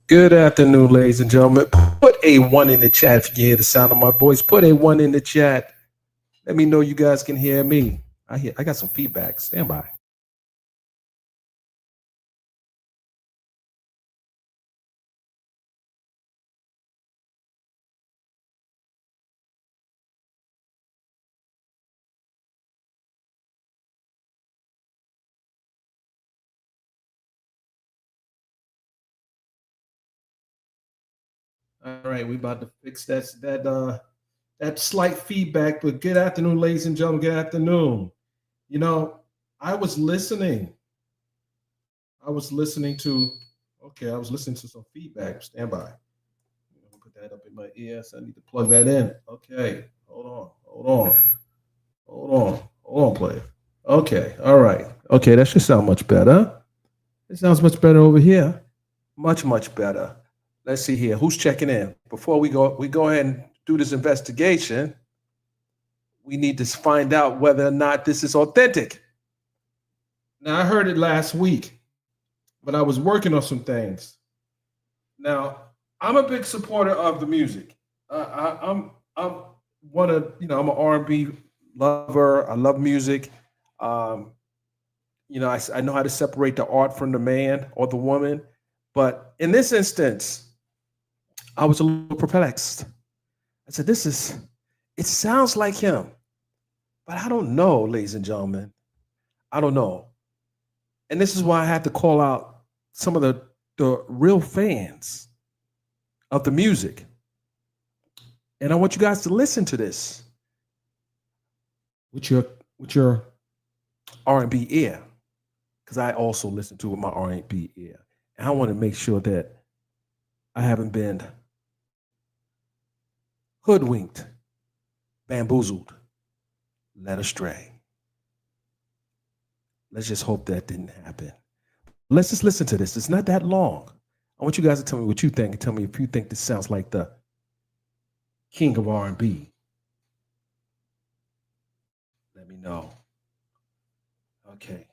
Good afternoon, ladies and gentlemen. Put a one in the chat if you can hear the sound of my voice. Put a one in the chat. Let me know you guys can hear me. I got some feedback. Stand by. All right, we about to fix that slight feedback. But good afternoon, ladies and gentlemen. Good afternoon. You know, I was listening. I was listening to. Okay, I was listening to some feedback. Stand by. Put that up in my ear. So I need to plug that in. Okay, hold on, player. Okay, all right. Okay, that should sound much better. It sounds much better over here. Much better. Let's see here. Who's checking in? Before we go ahead and do this investigation. We need to find out whether or not this is authentic. Now, I heard it last week, but I was working on some things. Now, I'm a big supporter of the music. I'm one of I'm an R&B lover. I love music. Um, I know how to separate the art from the man or the woman. But in this instance, I was a little perplexed. I said, it sounds like him, but I don't know, ladies and gentlemen. I don't know. And this is why I had to call out some of the real fans of the music. And I want you guys to listen to this with your R&B ear, because I also listen to it with my R&B ear. And I want to make sure that I haven't been hoodwinked, bamboozled, led astray. Let's just hope that didn't happen. Let's just listen to this. It's not that long. I want you guys to tell me what you think and tell me if you think this sounds like the king of R&B. Let me know. Okay.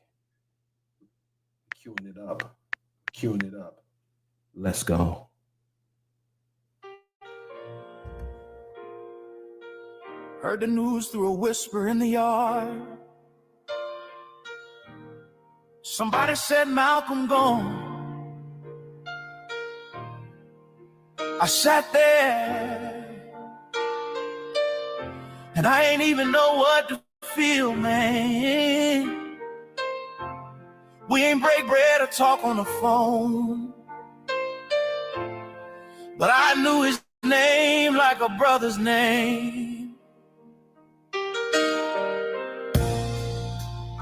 Queuing it up. Let's go. Heard the news through a whisper in the yard. Somebody said Malcolm gone. I sat there and I ain't even know what to feel, man. We ain't break bread or talk on the phone, but I knew his name like a brother's name.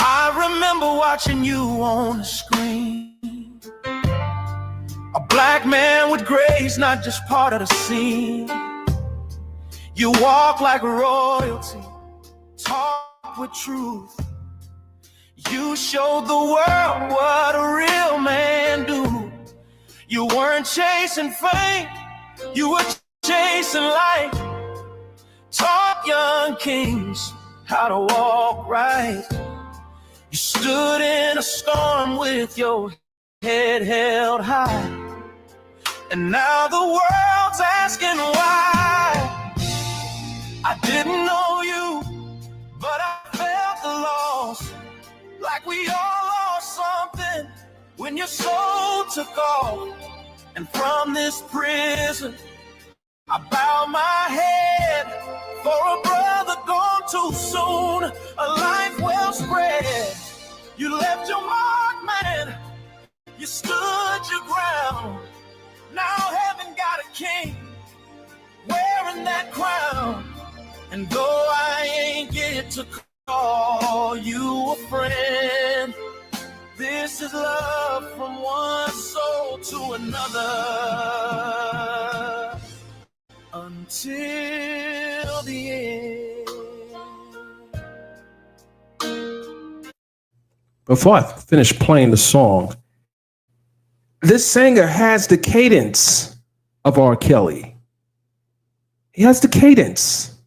I remember watching you on the screen, a black man with grace, not just part of the scene. You walk like royalty, talk with truth. You showed the world what a real man do. You weren't chasing fame, you were chasing light. Taught young kings how to walk right. You stood in a storm with your head held high, and now the world's asking why. I didn't know you, but I felt the loss, like we all lost something when your soul took off. And from this prison, I bow my head for a brother gone too soon, a life well spread. You left your mark, man. You stood your ground. Now heaven got a king wearing that crown. And though I ain't get to call you a friend, this is love from one soul to another until the end. Before I finish playing the song, this singer has the cadence of R. Kelly. He has the cadence.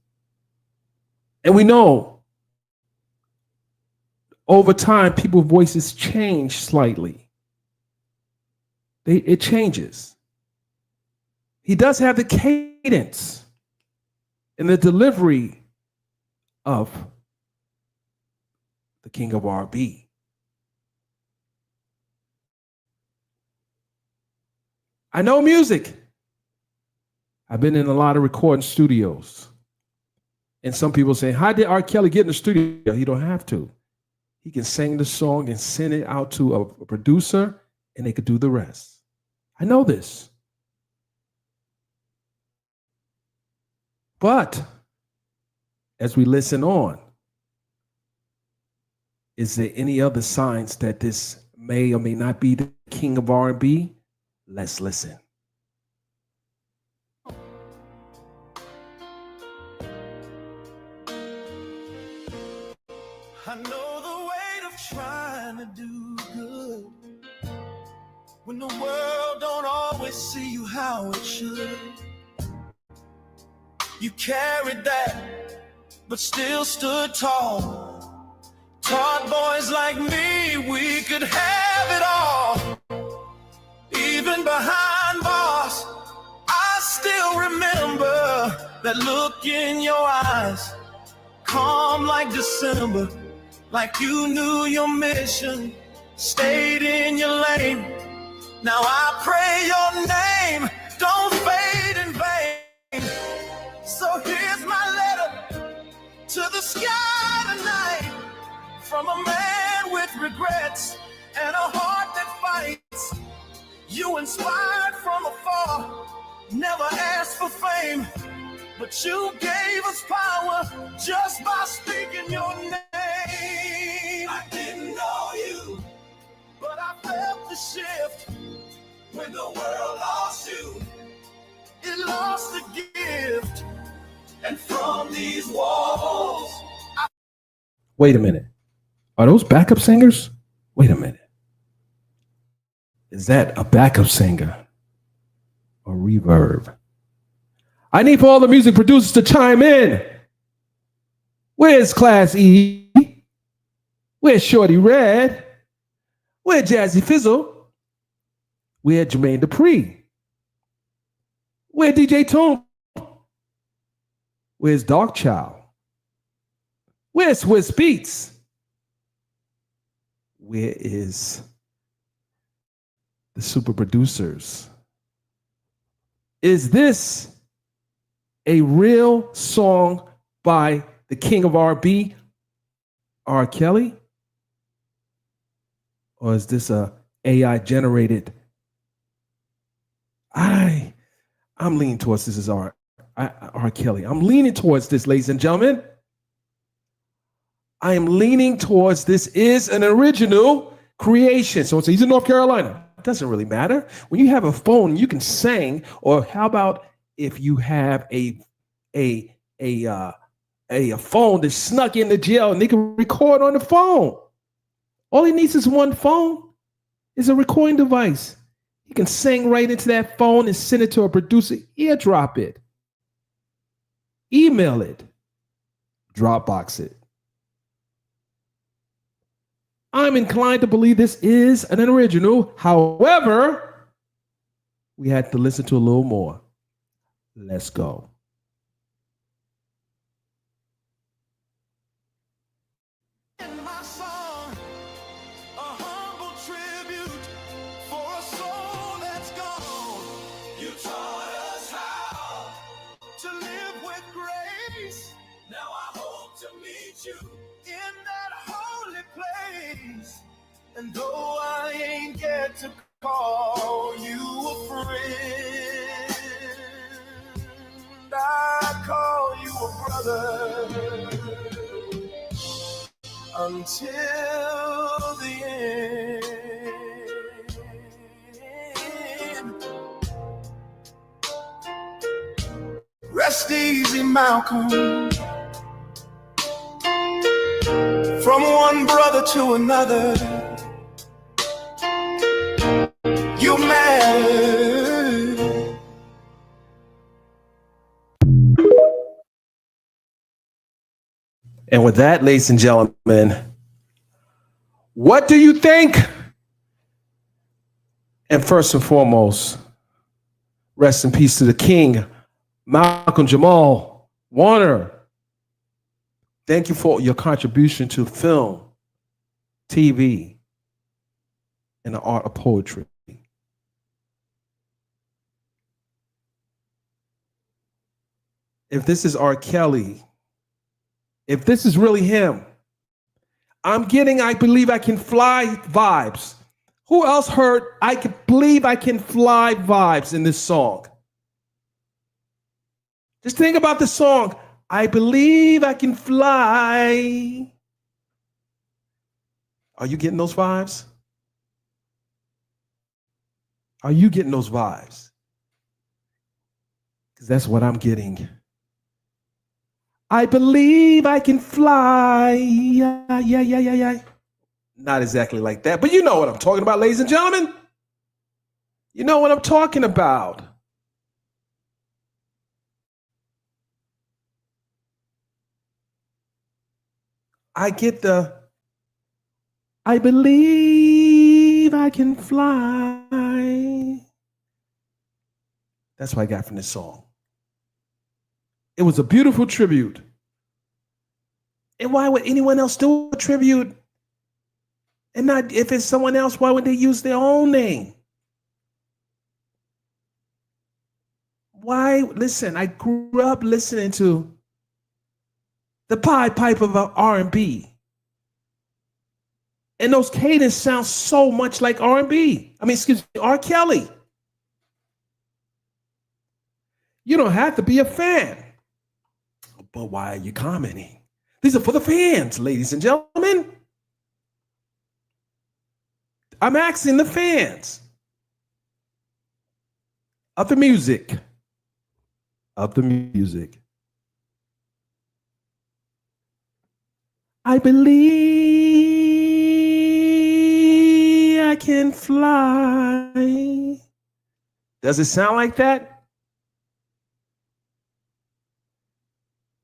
And we know over time, people's voices change slightly. It changes. he does have the cadence and the delivery of the king of R&B. I know music. I've been in a lot of recording studios. And some people say, how did R. Kelly get in the studio? He don't have to. He can sing the song and send it out to a producer, and they could do the rest. I know this. But as we listen on, is there any other signs that this may or may not be the king of R&B? Let's listen. I know the weight of trying to do good when the world don't always see you how it should. You carried that, but still stood tall. Taught boys like me we could have it all. Even behind bars, I still remember that look in your eyes. Calm like December, like you knew your mission, stayed in your lane. Now I pray your name don't fade in vain. So here's my letter to the sky tonight, from a man with regrets and a heart that fights. You inspired from afar, never asked for fame, but you gave us power just by speaking your name. I didn't know you, but I felt the shift when the world lost you. It lost the gift, and from these walls. Wait a minute. Are those backup singers? Wait a minute. Is that a backup singer or reverb? I need for all the music producers to chime in. Where's Class E? Where's Shorty Red? Where's Jazzy Fizzle? Where's Jermaine Dupri? Where's DJ Tone? Where's Dark Child? Where's Swiss Beats? Where is the super producers? Is this a real song by the king of R&B, R. Kelly? Or is this a AI generated? I'm leaning towards this is R. Kelly. I'm leaning towards this, ladies and gentlemen. I am leaning towards this is an original creation. So he's in North Carolina. It doesn't really matter. When you have a phone, you can sing. Or how about if you have a phone that's snuck into jail and they can record on the phone? All he needs is one phone. It's a recording device. He can sing right into that phone and send it to a producer. Eardrop it. Email it. Dropbox it. I'm inclined to believe this is an original. However, we had to listen to a little more. Let's go. In my song, a humble tribute for a soul that's gone. You taught us how to live with grace. Now I hope to meet you in that holy place. And though I ain't get to call you a friend, I call you a brother until the end. Rest easy, Malcolm. From one brother to another, you matter. And with that, ladies and gentlemen, what do you think? And first and foremost, Rest in peace to the king, Malcolm Jamal Warner. Thank you for your contribution to film, TV, and the art of poetry. If this is R. Kelly, if this is really him, I'm getting I Believe I Can Fly vibes. Who else heard I Can Believe I Can Fly vibes in this song? Just think about the song, I Believe I Can Fly. Are you getting those vibes? Are you getting those vibes? Because that's what I'm getting. I believe I can fly. Yeah. Not exactly like that, but you know what I'm talking about, ladies and gentlemen. You know what I'm talking about. I get the, I believe I can fly. That's what I got from this song. It was a beautiful tribute. And why would anyone else do a tribute? And not, if it's someone else, why would they use their own name? Why? Listen, I grew up listening to the Pied Piper of R&B. And those cadence sound so much like R&B. I mean, excuse me, R. Kelly. You don't have to be a fan. But why are you commenting? These are for the fans, ladies and gentlemen. I'm asking the fans of the music. Of the music. I believe I can fly. Does it sound like that?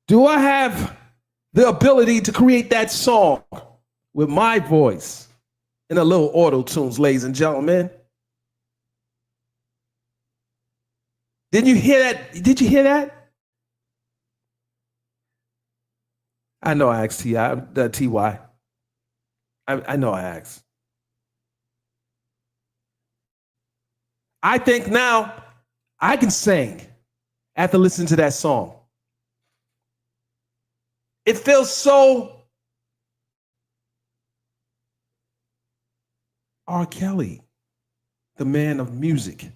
Do I have the ability to create that song with my voice and a little auto tunes, ladies and gentlemen? Didn't you hear that? Did you hear that? I know I asked TY. I know I asked. I think now I can sing after listening to that song. It feels so R. Kelly, the man of music.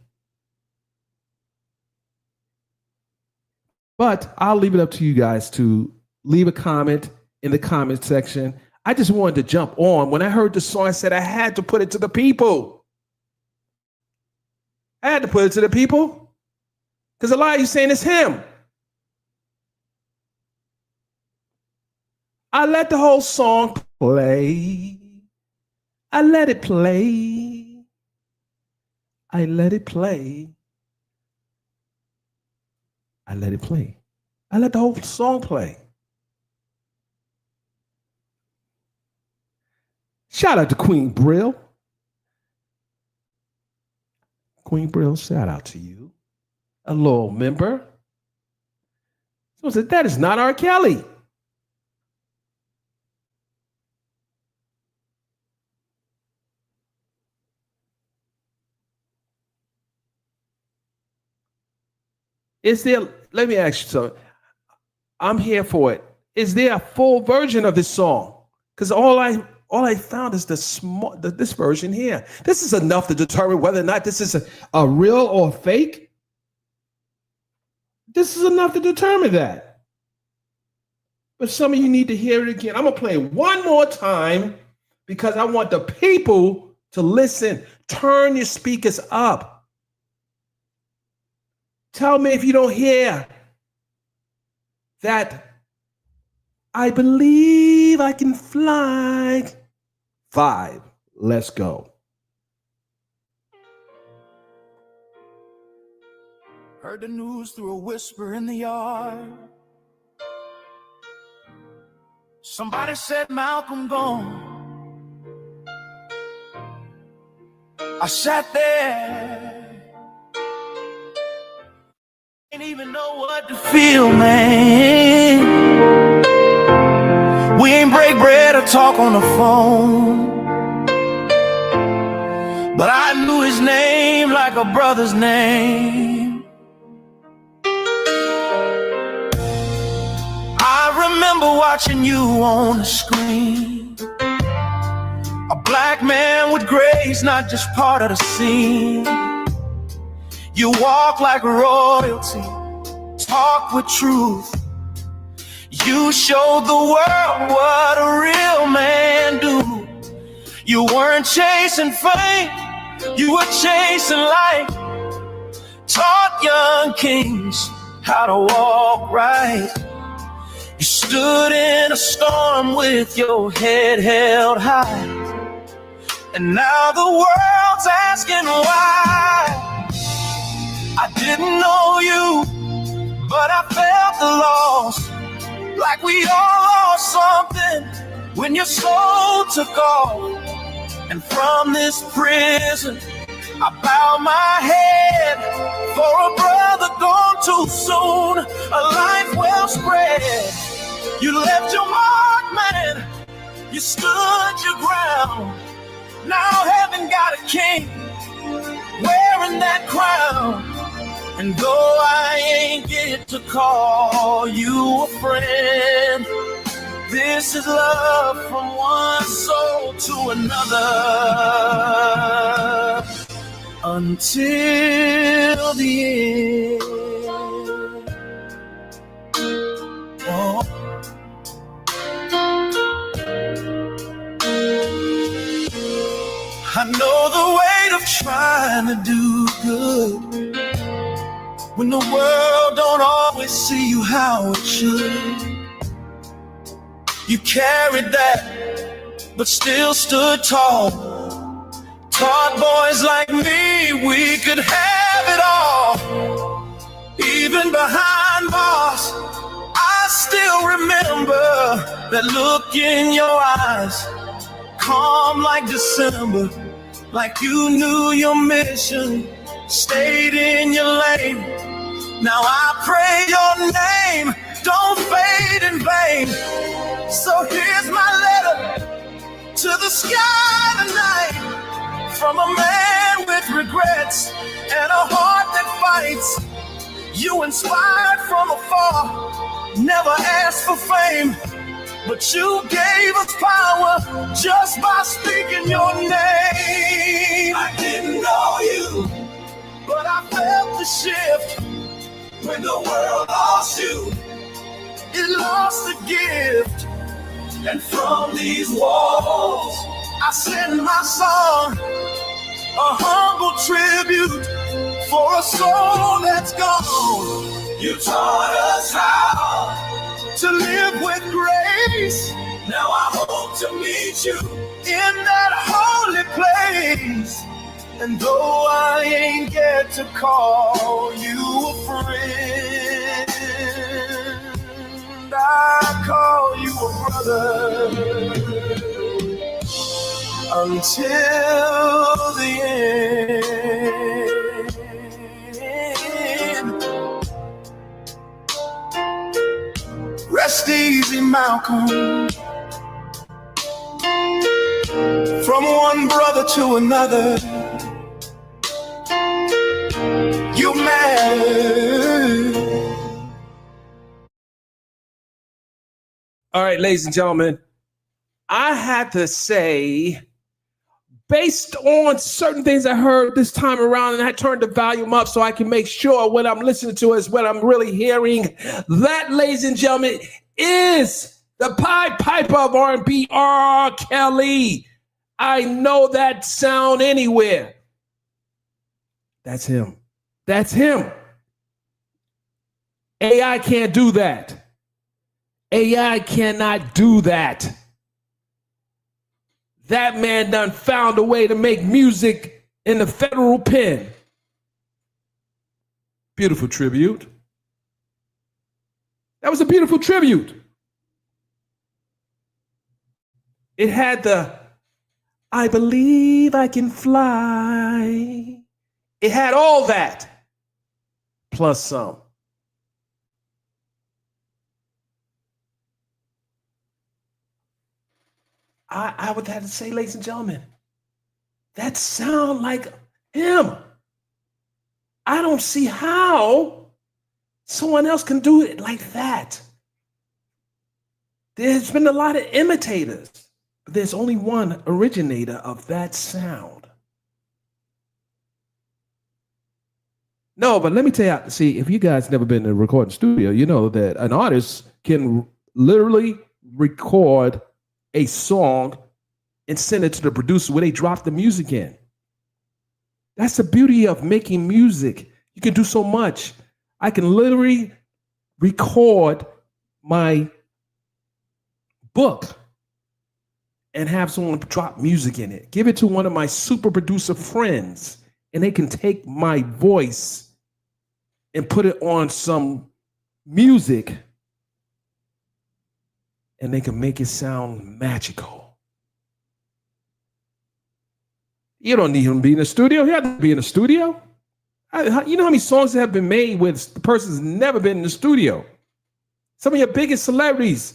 But I'll leave it up to you guys to leave a comment in the comment section. I just wanted to jump on. When I heard the song, I said I had to put it to the people. I had to put it to the people. Because a lot of you saying it's him. I let the whole song play. I let it play. I let it play. I let it play. I let the whole song play. Shout out to Queen Brill. Queen Brill, shout out to you. A loyal member. So I said, that is not R. Kelly. Is there, let me ask you something. I'm here for it. Is there a full version of this song? Because all I found is this version here. This is enough to determine whether or not this is a real or a fake. This is enough to determine that. But some of you need to hear it again. I'm going to play it one more time because I want the people to listen. Turn your speakers up. Tell me if you don't hear that I believe I can fly. 5. Let's go. Heard the news through a whisper in the yard. Somebody said Malcolm gone. I sat there Ain't even know what to feel, man. We ain't break bread or talk on the phone, but I knew his name like a brother's name. I remember watching you on the screen, a black man with grace, not just part of the scene. You walk like royalty, talk with truth. You showed the world what a real man do. You weren't chasing fame, you were chasing light. Taught young kings how to walk right. You stood in a storm with your head held high, and now the world's asking why. I didn't know you, but I felt the loss, like we all lost something when your soul took off. And from this prison, I bow my head for a brother gone too soon, a life well spread. You left your mark, man, you stood your ground. Now heaven got a king wearing that crown. And though I ain't get to call you a friend, this is love from one soul to another until the end. Oh. I know the weight of trying to do good when the world don't always see you how it should. You carried that, but still stood tall. Taught boys like me we could have it all. Even behind bars, I still remember that look in your eyes, calm like December, like you knew your mission, stayed in your lane. Now I pray your name don't fade in vain. So here's my letter to the sky tonight, from a man with regrets and a heart that fights. You inspired from afar, never asked for fame, but you gave us power just by speaking your name. I didn't know you, but I felt the shift. When the world lost you, it lost the gift. And from these walls, I send my song, a humble tribute for a soul that's gone. You taught us how to live with grace. Now I hope to meet you in that holy place. And though I ain't get to call you a friend, I call you a brother until the end. Rest easy, Malcolm. From one brother to another, you matter. All right, ladies and gentlemen, I had to say, based on certain things I heard this time around, and I turned the volume up so I can make sure what I'm listening to is what I'm really hearing. That, ladies and gentlemen, is the Pied Piper of R&B, R. Kelly. I know that sound anywhere. That's him. That's him. AI can't do that. AI cannot do that. That man done found a way to make music in the federal pen. Beautiful tribute. That was a beautiful tribute. It had the, I believe I can fly. It had all that, plus some. I would have to say, ladies and gentlemen, that sound like him. I don't see how someone else can do it like that. There's been a lot of imitators, but there's only one originator of that sound. No, but let me tell you, see, if you guys never been in a recording studio, you know that an artist can literally record a song and send it to the producer where they drop the music in. That's the beauty of making music. You can do so much. I can literally record my book and have someone drop music in it. Give it to one of my super producer friends, and they can take my voice and put it on some music, and they can make it sound magical. You don't need him to be in the studio. He has to be in the studio. You know how many songs have been made with the person's never been in the studio? Some of your biggest celebrities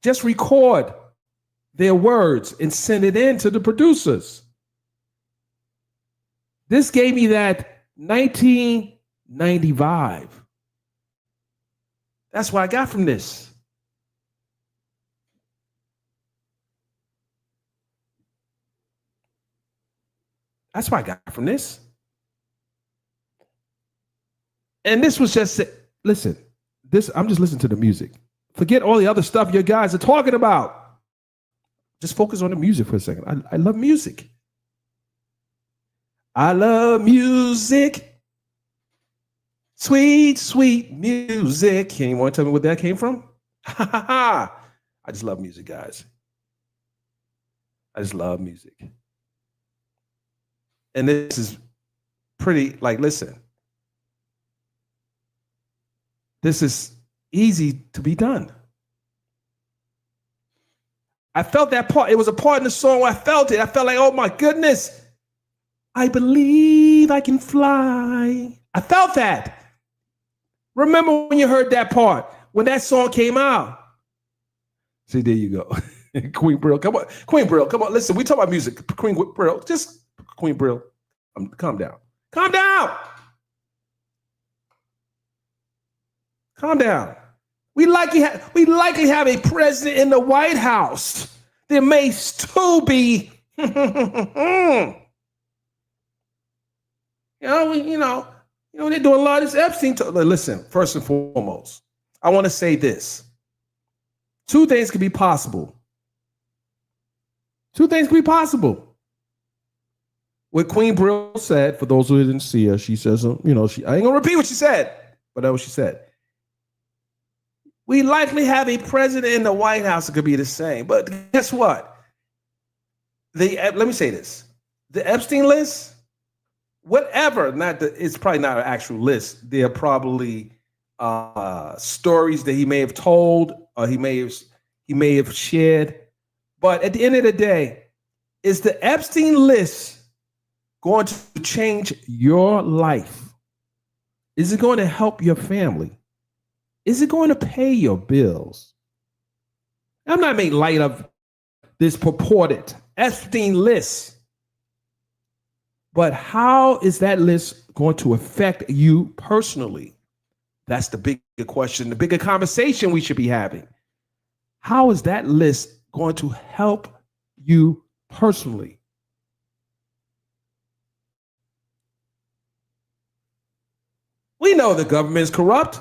just record their words and send it in to the producers. This gave me that 1990 vibe. That's what I got from this. That's what I got from this. And this was just, listen, I'm just listening to the music. Forget all the other stuff your guys are talking about. Just focus on the music for a second. I love music. I love music. Sweet, sweet music. Can you want to tell me where that came from? I just love music, guys. I just love music. And this is pretty, like, listen. This is easy to be done. I felt that part. It was a part in the song where I felt it. I felt like, oh my goodness. I believe I can fly. I felt that. Remember when you heard that part, when that song came out? See, there you go. Queen Brill, come on. Queen Brill, come on. Listen, we talk about music. Queen Brill, just Queen Brill, calm down. Calm down. Calm down. We likely have a president in the White House. There may still be, you know, they're doing a lot of this Epstein. Listen, first and foremost, I want to say this. Two things can be possible. Two things can be possible. What Queen Brill said, for those who didn't see her, she says, I ain't gonna repeat what she said, but that's what she said. We likely have a president in the White House that could be the same. But guess what? Let me say this. The Epstein list, whatever, it's probably not an actual list. There are probably stories that he may have told or he may have shared. But at the end of the day, is the Epstein list going to change your life? Is it going to help your family? Is it going to pay your bills? I'm not making light of this purported Epstein list, but how is that list going to affect you personally? That's the bigger question, the bigger conversation we should be having. How is that list going to help you personally? We know the government is corrupt.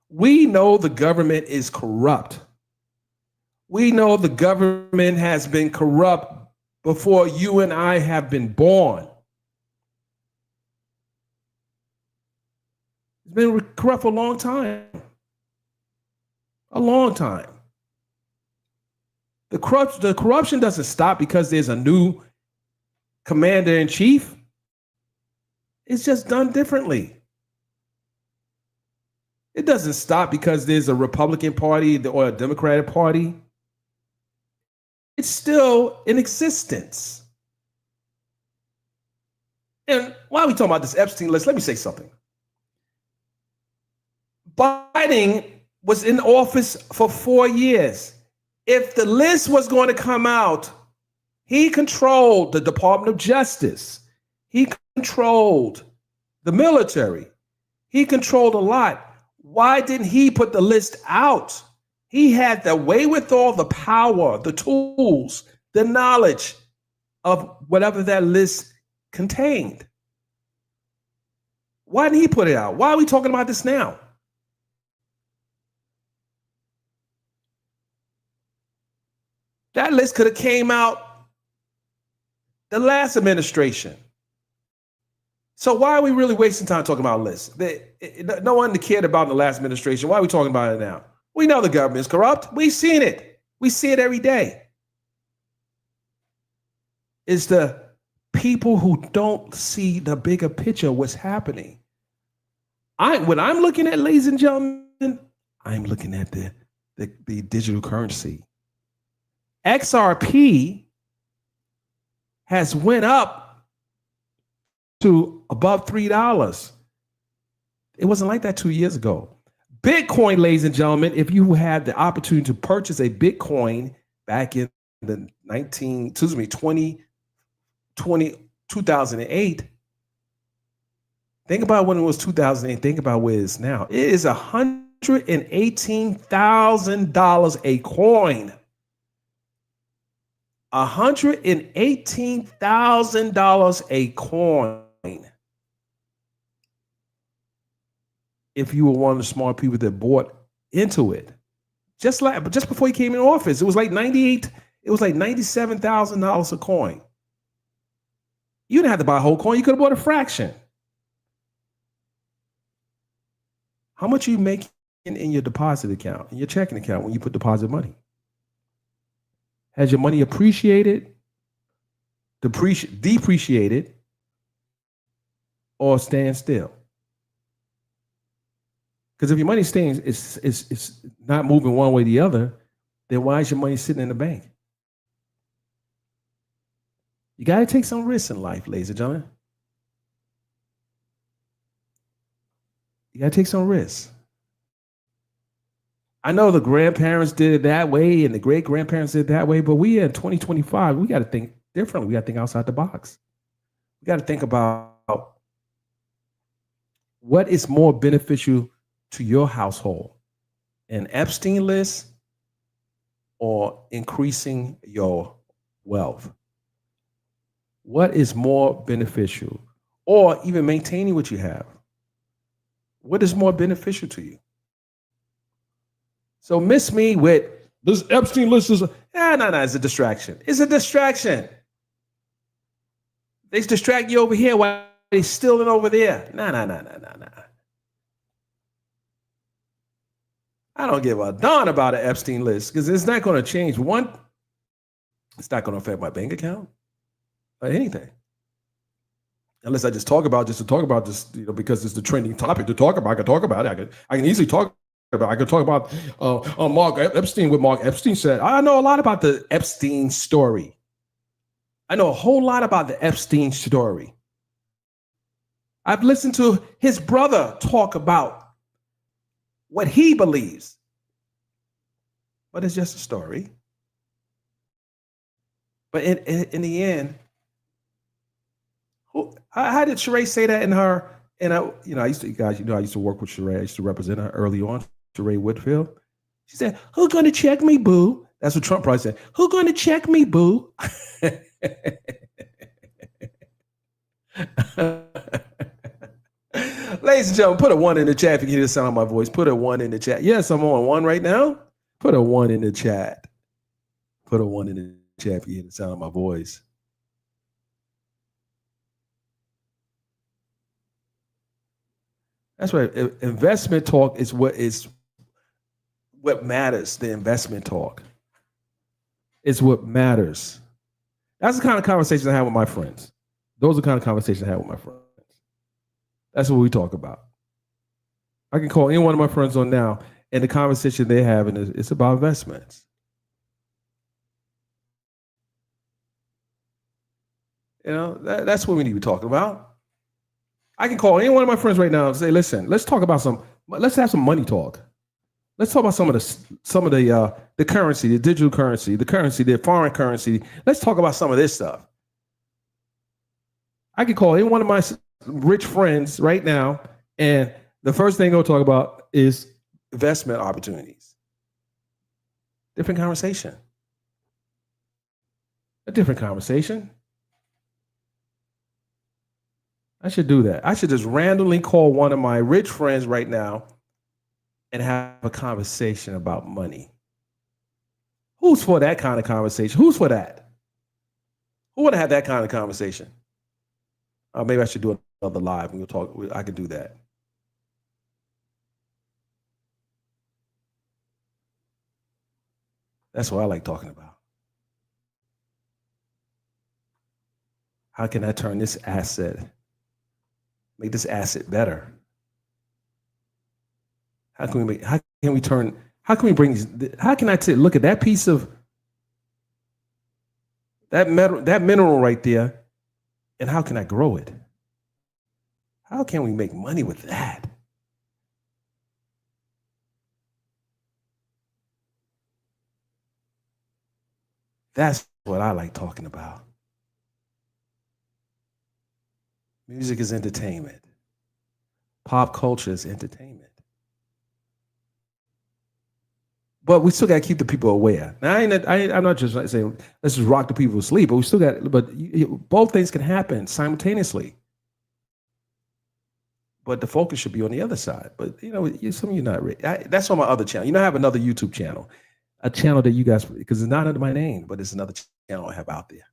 We know the government is corrupt. We know the government has been corrupt before you and I have been born. It's been corrupt for a long time. A long time. The corruption doesn't stop because there's a new commander in chief. It's just done differently. It doesn't stop because there's a Republican Party or a Democratic Party. It's still in existence. And while we talking about this Epstein list, let me say something. Biden was in office for 4 years. If the list was going to come out, he controlled the Department of Justice. He controlled the military. He controlled a lot. Why didn't he put the list out? He had the wherewithal, the power, the tools, the knowledge of whatever that list contained. Why didn't he put it out? Why are we talking about this now? That list could have came out the last administration. So why are we really wasting time talking about lists? No one cared about in the last administration. Why are we talking about it now? We know the government is corrupt. We've seen it. We see it every day. It's the people who don't see the bigger picture of what's happening. When I'm looking at, ladies and gentlemen, I'm looking at the digital currency. XRP has went up to above $3. It wasn't like that 2 years ago. Bitcoin, ladies and gentlemen, if you had the opportunity to purchase a Bitcoin back in the 2008, think about when it was 2008, think about where it is now. It is $118,000 a coin. $118,000 a coin. If you were one of the smart people that bought into it, just before he came in office, it was like $97,000 a coin. You didn't have to buy a whole coin. You could have bought a fraction. How much are you making in your deposit account, in your checking account when you put deposit money? Has your money appreciated, depreciated, or stand still? Because if your money staying, it's not moving one way or the other, then why is your money sitting in the bank? You got to take some risks in life, ladies and gentlemen. You got to take some risks. I know the grandparents did it that way and the great-grandparents did it that way, but we in 2025, we got to think differently. We got to think outside the box. We got to think about what is more beneficial to your household, an Epstein list or increasing your wealth? What is more beneficial, or even maintaining what you have? What is more beneficial to you? So miss me with this Epstein list is it's a distraction. It's a distraction. They distract you over here while they stealing over there. Nah. I don't give a darn about an Epstein list because it's not going to change. One, it's not going to affect my bank account or anything. Unless I just talk about this, because it's the trending topic to talk about. I can talk about it. I can easily talk about. I could talk about Mark Epstein. What Mark Epstein said. I know a lot about the Epstein story. I know a whole lot about the Epstein story. I've listened to his brother talk about what he believes, but it's just a story. But in the end, how did Sheree say that in her? And I used to work with Sheree. I used to represent her early on. Sheree Whitfield. She said, "Who's going to check me, boo?" That's what Trump probably said. "Who's going to check me, boo?" Ladies and gentlemen, put a 1 in the chat if you hear the sound of my voice. Put a 1 in the chat. Yes, I'm on 1 right now. Put a 1 in the chat. Put a 1 in the chat if you hear the sound of my voice. That's right. Investment talk is what matters. The investment talk is what matters. That's the kind of conversation I have with my friends. Those are the kind of conversations I have with my friends. That's what we talk about. I can call any one of my friends on now, and the conversation they're having is about investments. That's what we need to be talking about. I can call any one of my friends right now and say, "Listen, let's have some money talk. Let's talk about some of the currency, the digital currency, the foreign currency. Let's talk about some of this stuff. I could call any one of my rich friends right now, and the first thing I'll talk about is investment opportunities. Different conversation. A different conversation. I should do that. I should just randomly call one of my rich friends right now and have a conversation about money. Who's for that kind of conversation? Who's for that? Who want to have that kind of conversation? Maybe I should do another live and we'll talk. I can do that. That's what I like talking about. How can I turn this asset, make this asset better? How can we bring these, how can I look at that piece of that mineral right there, and how can I grow it? How can we make money with that? That's what I like talking about. Music is entertainment. Pop culture is entertainment. But we still got to keep the people aware. Now, I'm not just saying let's just rock the people to sleep, but we still got. But both things can happen simultaneously. But the focus should be on the other side. But some of you not ready. That's on my other channel. I have another YouTube channel, a channel that you guys, because it's not under my name, but it's another channel I have out there.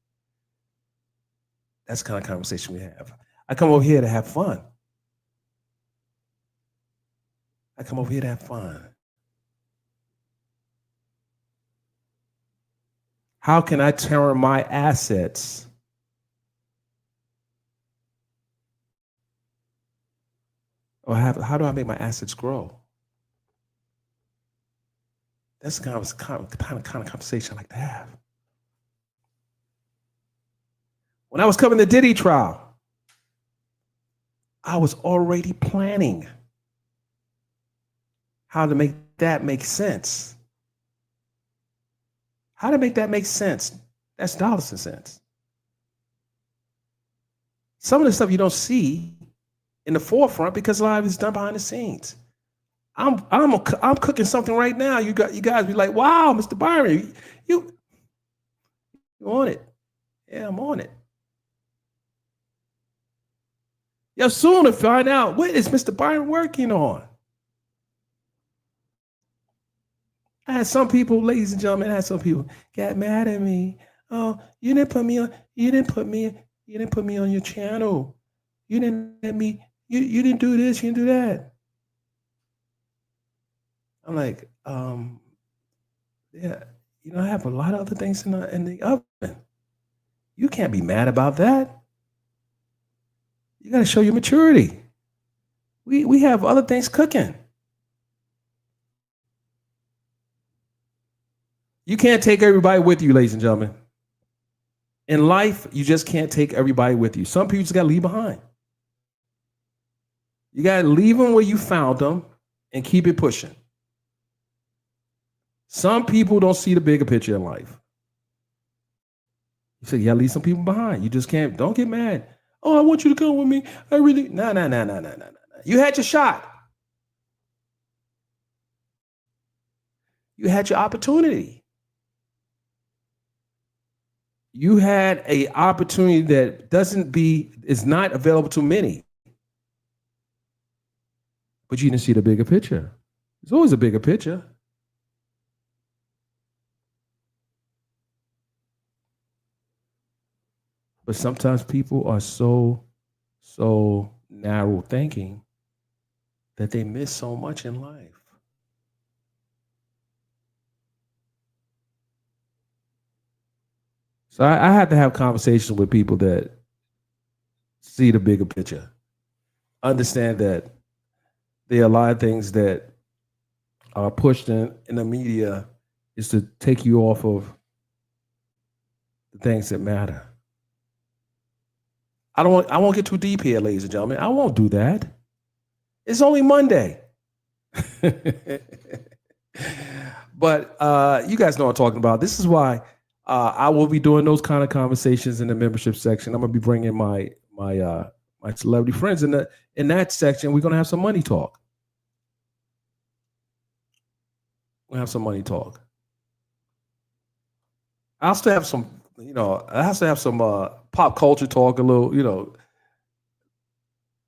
That's the kind of conversation we have. I come over here to have fun. I come over here to have fun. How can I turn my assets how do I make my assets grow? That's the kind of conversation I like to have. When I was covering the Diddy trial, I was already planning how to make that make sense. How to make that make sense? That's dollars and cents. Some of the stuff you don't see in the forefront because a lot of it's done behind the scenes. I'm cooking something right now. You guys be like, wow, Mr. Byron, you on it? Yeah, I'm on it. You'll soon to find out what is Mr. Byron working on. I had some people, ladies and gentlemen, get mad at me. Oh, you didn't put me on your channel. You didn't let me, you didn't do this, you didn't do that. I'm like, yeah, I have a lot of other things in the oven. You can't be mad about that. You got to show your maturity. We have other things cooking. You can't take everybody with you, ladies and gentlemen. In life, you just can't take everybody with you. Some people just got to leave behind. You got to leave them where you found them and keep it pushing. Some people don't see the bigger picture in life. You say, you got to leave some people behind. You just can't, don't get mad. Oh, I want you to come with me. I really, no. You had your shot. You had your opportunity. You had an opportunity that is not available to many. But you didn't see the bigger picture. There's always a bigger picture. But sometimes people are so narrow thinking that they miss so much in life. So I had to have conversations with people that see the bigger picture, understand that there are a lot of things that are pushed in the media is to take you off of the things that matter. I won't get too deep here, ladies and gentlemen. I won't do that. It's only Monday. But you guys know what I'm talking about. This is why I will be doing those kind of conversations in the membership section. I'm gonna be bringing my celebrity friends in that section. We're gonna have some money talk. We'll have some money talk. I'll still have some, I have to have some pop culture talk, a little,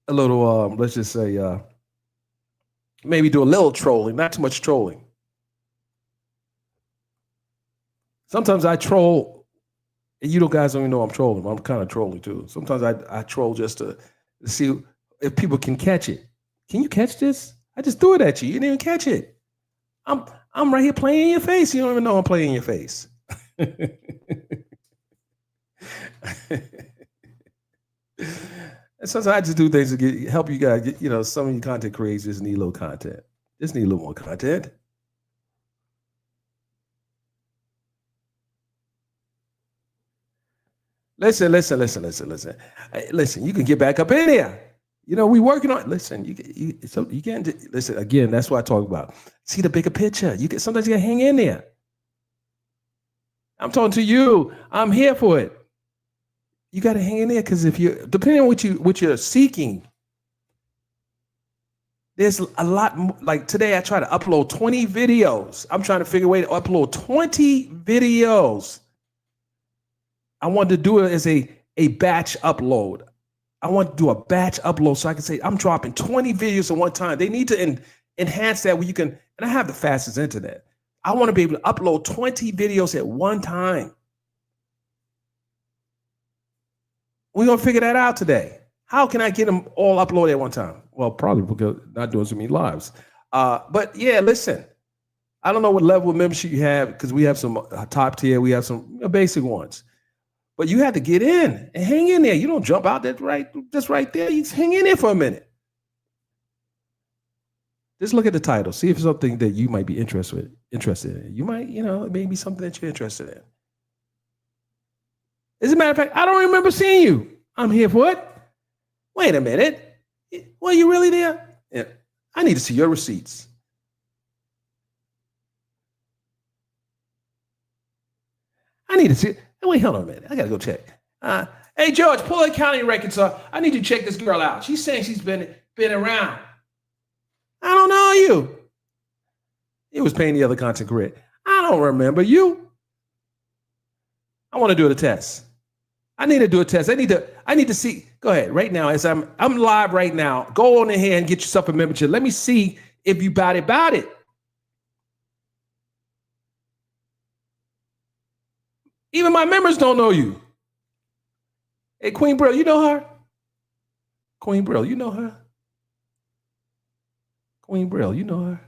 let's just say, maybe do a little trolling, not too much trolling. Sometimes I troll, and you guys don't even know I'm trolling. I'm kind of trolling too. Sometimes I troll just to see if people can catch it. Can you catch this? I just threw it at you. You didn't even catch it. I'm right here playing in your face. You don't even know I'm playing in your face. And sometimes I just do things to help you guys get, some of you content creators just need a little content. Just need a little more content. Listen. Listen, you can get back up in here. We working on. Listen, you can't listen again. That's what I talk about. See the bigger picture. Sometimes you gotta hang in there. I'm talking to you. I'm here for it. You got to hang in there because depending on what you're seeking, there's a lot more. Like today, I try to upload 20 videos. I'm trying to figure a way to upload 20 videos. I want to do it as a batch upload. I want to do a batch upload so I can say I'm dropping 20 videos at one time. They need to enhance that where you can, and I have the fastest internet. I want to be able to upload 20 videos at one time. We're going to figure that out today. How can I get them all uploaded at one time? Well, probably because not doing so many lives. But yeah, listen, I don't know what level of membership you have because we have some top tier. We have some basic ones. But you have to get in and hang in there. You don't jump out just right there. You just hang in there for a minute. Just look at the title. See if it's something that you might be interested in. You might, it may be something that you're interested in. As a matter of fact, I don't remember seeing you. I'm here for it. Wait a minute. Were you really there? Yeah. I need to see your receipts. I need to see. Wait, hold on a minute. I got to go check. Hey, George, pull the accounting records up. I need to check this girl out. She's saying she's been around. I don't know you. He was paying the other content creator. I don't remember you. I want to do the test. I need to do a test. I need to see. Go ahead. Right now, as I'm live right now. Go on in here and get yourself a membership. Let me see if you about it. Even my members don't know you. Hey, Queen Brill, you know her? Queen Brill, you know her? Queen Brill, you know her?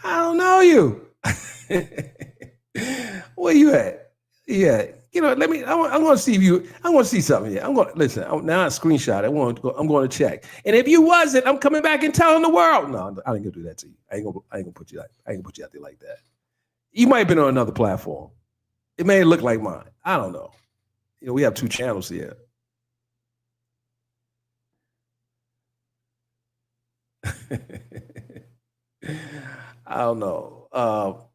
I don't know you. Where you at? Yeah, I'm going to see if you. I'm going to see something. Yeah, I'm going to listen. Now I screenshot. I'm going to check. And if you wasn't, I'm coming back and telling the world. No, I ain't gonna do that to you. I ain't gonna put you out there like that. You might have been on another platform. It may look like mine. I don't know. We have 2 channels here. I don't know.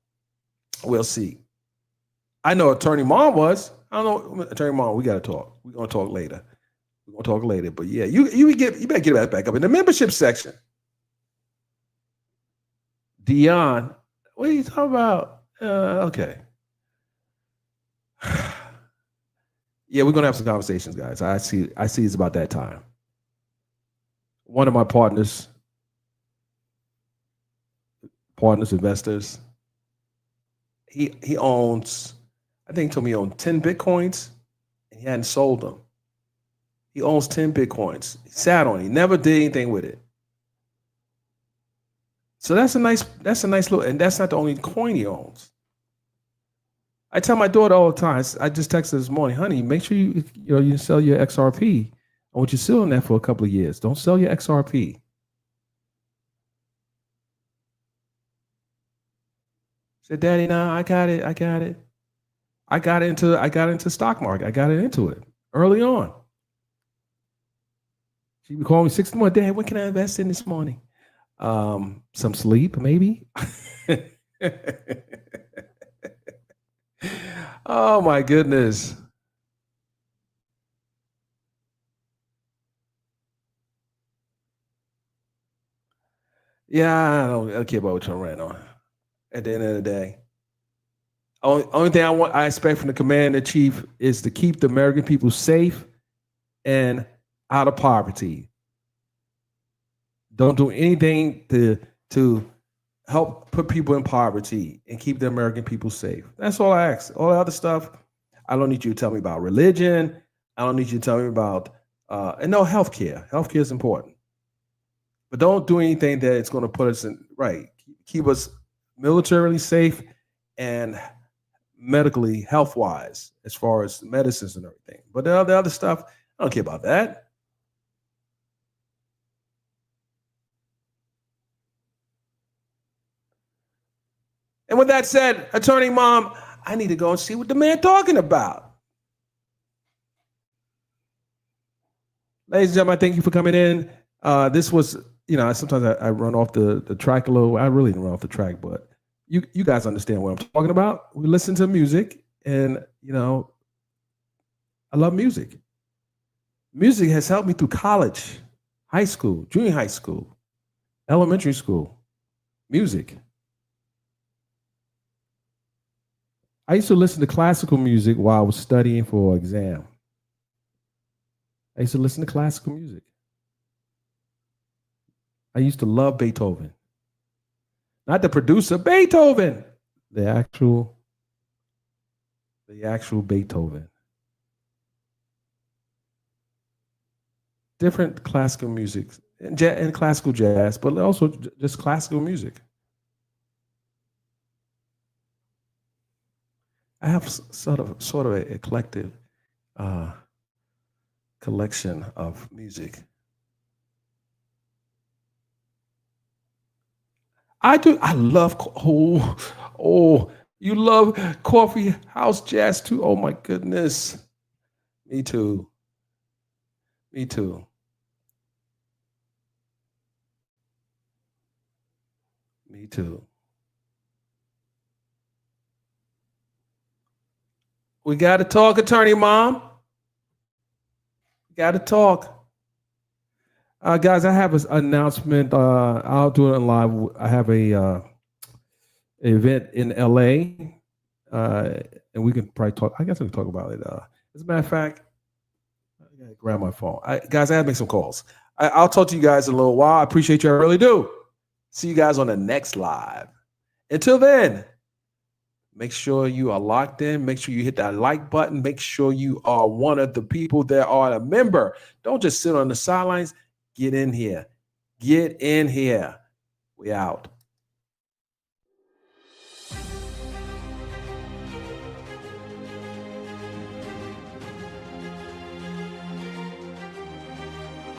We'll see. I know Attorney Mom was. I don't know. Attorney Mom, we got to talk. We're going to talk later. But yeah, you better get back up in the membership section. Dion, what are you talking about? Okay. Yeah, we're going to have some conversations, guys. I see it's about that time. One of my partners, investors, he owns, I think he told me he owned 10 Bitcoins and he hadn't sold them. He owns 10 Bitcoins. He sat on it. He never did anything with it. So that's a nice little, and that's not the only coin he owns. I tell my daughter all the time, I just texted her this morning, honey, make sure you sell your XRP. I want you to sit on that for a couple of years. Don't sell your XRP. Said, Daddy, no, I got it. I got into stock market. I got into it early on. She would call me 6 in the morning, Dad, what can I invest in this morning? Some sleep, maybe. Oh my goodness. Yeah, I don't care about what you're right on. At the end of the day, only thing I expect from the commander in chief is to keep the American people safe and out of poverty. Don't do anything to help put people in poverty and keep the American people safe. That's all I ask. All the other stuff, I don't need you to tell me about religion. I don't need you to tell me about and no healthcare. Healthcare is important, but don't do anything that it's going to put us in right. Keep us militarily safe and medically health wise as far as medicines and everything. But the other stuff, I don't care about that. And with that said, Attorney Mom, I need to go and see what the man talking about. Ladies and gentlemen, thank you for coming in. This was, sometimes I run off the track a little. I really didn't run off the track, but you guys understand what I'm talking about. We listen to music, and I love music. Music has helped me through college, high school, junior high school, elementary school. Music. I used to listen to classical music while I was studying for an exam. I used to listen to classical music. I used to love Beethoven. Not the producer, Beethoven. The actual Beethoven. Different classical music and classical jazz, but also just classical music. I have sort of an eclectic collection of music. I do. I love. You love coffee house jazz too. Oh my goodness. Me too. Me too. Me too. We got to talk, Attorney Mom. We got to talk. Guys, I have an announcement. I'll do it live. I have a event in LA, and we can probably talk. I guess we can talk about it. As a matter of fact, I gotta grab my phone. Guys, I have to make some calls. I'll talk to you guys in a little while. I appreciate you. I really do. See you guys on the next live. Until then, make sure you are locked in. Make sure you hit that like button. Make sure you are one of the people that are a member. Don't just sit on the sidelines. Get in here. Get in here. We out.